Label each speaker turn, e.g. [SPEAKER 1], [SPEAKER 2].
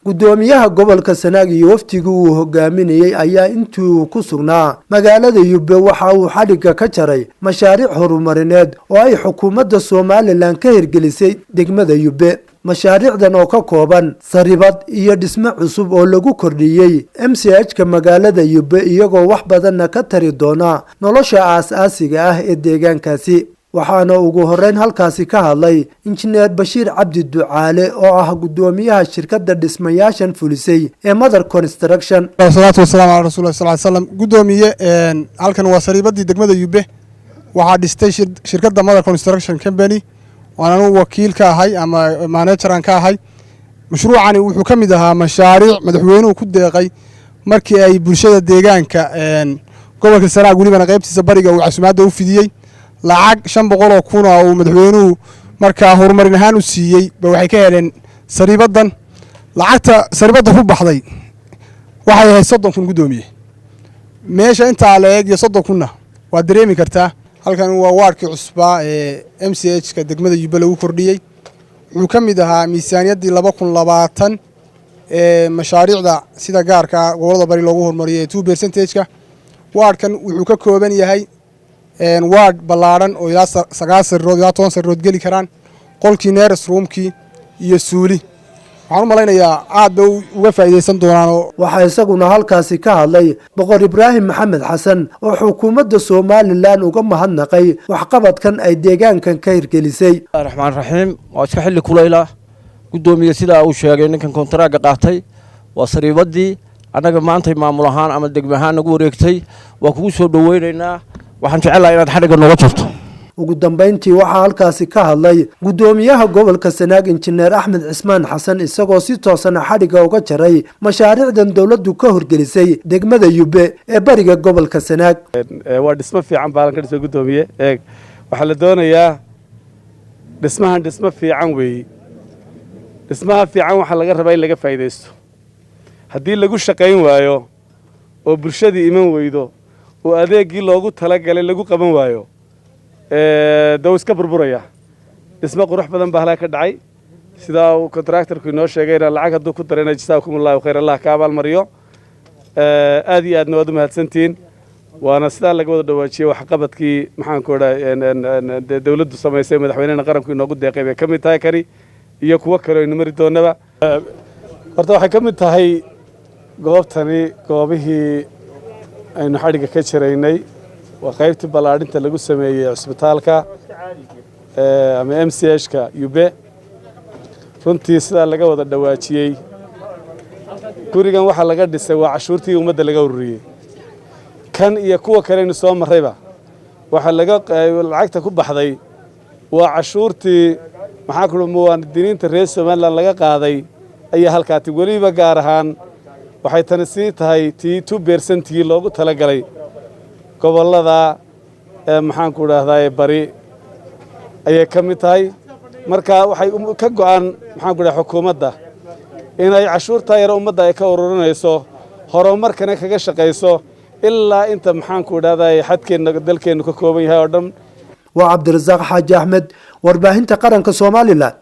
[SPEAKER 1] Gudoomiyaha Gobolka Sanaag iyo waftigu uu hogaaminayay ayaa intuu ku sugnaa magaalada Yube waxa uu xadhiga ka jaray mashaariic horumarineed oo ay xukuumadda Soomaaliland ka hirgelisay degmada Yube. mashaariicdan oo ka kooban saribad iyo dhisme cusub oo lagu kordhiyay MCH-ka magaalada Yube iyagoo wax badan ka tari doona nolosha aasaasiga ah ee deegaankaasi. waxaana ugu horeyn halkaasi ka hadlay injineer Bashiir Cabdi Ducaale oo ah gudoomiyaha shirkadda dhismayaashan fulisay ee Mother Construction.
[SPEAKER 2] Salaatu wasalaam ala rasuulillah sallallahu alayhi wasallam. Gudoomiye halkan waa saribadii degmada Yube waxaa dhistay shirkadda Mother Construction Company waana wakiil ka ahay ama manager ka ahay. mashruucani wuxuu ka mid ahaa mashaariic madaxweynuhu ku deeqay markii ay bulshada deegaanka gobolka Sanaag waliba qaybtiisa bariga uu casuumaadda u fidiyay lacag 500 kun oo madaxweynuhu markaa horumarin ahaan u siiyay waxay ka heleen saribadan. lacagta saribada ku baxday waxay ahayd 30 kun gudoomiye meesha inta la eeg 30 kunna waa dareemi kartaa. halkan waa waarkii cusbaa ee MCH-ka degmada Yube lagu kordhiyay wuxuu ka mid ahaa miisaaniyadii 2020 ee mashaariicda sida gaarka gobolada bari loogu horumariyay 2%-ka. waarkan wuxuu ka kooban yahay waad ballaaran oo ilaa 9 sariirood ilaa 10 sariirood geli karaan qolkii nurse roomkii iyo suuli. waxaan u malaynayaa aad bay uga faa'iideysan doonaan.
[SPEAKER 1] waxaa isaguna halkaasi ka hadlay boqor Ibraahim Maxamed Xasan oo xukuumadda Soomaaliland uga mahadnaqay waxqabadkan ay deegaankan ka hirgelisay.
[SPEAKER 3] Raxmaan Raxiim waa iska xilli kulayla gudoomiye sida uu sheegay ninkan kontaraaga qaatay waa saribadii anaga maanta maamul ahaan ama degmo ahaan nagu wareegtay waa kugu soo dhaweynaynaa. waxaan jecelahay inaad xadhiga nooga jirto.
[SPEAKER 1] ugu dambeyntii waxaa halkaasi ka hadlay gudoomiyaha gobolka Sanaag injineer Axmed Cismaan Xasan isagoo si toosan xadhiga uga jaray mashaariicdan dawladdu ka horgelisay degmada Yube ee bariga gobolka Sanaag.
[SPEAKER 4] waa dhismo fiican baalan ka dhisay gudoomiye waxa la doonayaa dhismo fiican weey. dhismaha fiican waxa laga rabaa in laga faa'iideysto. haddii lagu shaqayn waayo oo bulshadii iman weydo oo adeegii loogu talagalay lagu qaban waayo daw iska burburaya. dhismo qurux badan baa halka ka dhacay sida uu contractor-ku inoo sheegay in lacag haduu ku dareena jazaakumullahu khayr Allah ka abaal mariyo. aad iyo aadna waad u mahadsantiin waana sida laga wada dhawaajiyay wax qabadkii maxaan ku dhahay dawladdu sameysay madaxweynaha qaranku inoogu deeqay bay kamid tahay kari iyo kuwa kale oo mari doonaba. horta waxay kamid tahay goobtani goobihii aynu xadhiga ka jaraynay waa qaybtii ballaarinta lagu sameeyay isbitaalka ama MCH-ka Yube. runtii sida laga wada dhawaajiyay gurigan waxa laga dhisay waa cashuurtii ummadda laga ururiyay kan iyo kuwa kale inuu soo marayba waxa lacagta ku baxday waa cashuurtii maxaa ku muwaadiniinta reer Soomaaliland laga qaaday ayaa halkaati waliba gaar ahaan waxay tan sii tahay 2% loogu talagalay gobolada maxaan ku raahdaa bari ayay kamid tahay. marka waxay ka go'an maxaan ku raahdaa xukuumadda inay cashuurta yar ummadda ay ka ururinayso horumarkana kaga shaqeyso ilaa inta maxaan ku raahdaa xadkeena dalkeenu ka kooban yahay oo dhan.
[SPEAKER 1] waa Cabdirasaaq Xaaji Axmed warbaahinta qaranka Soomaaliland.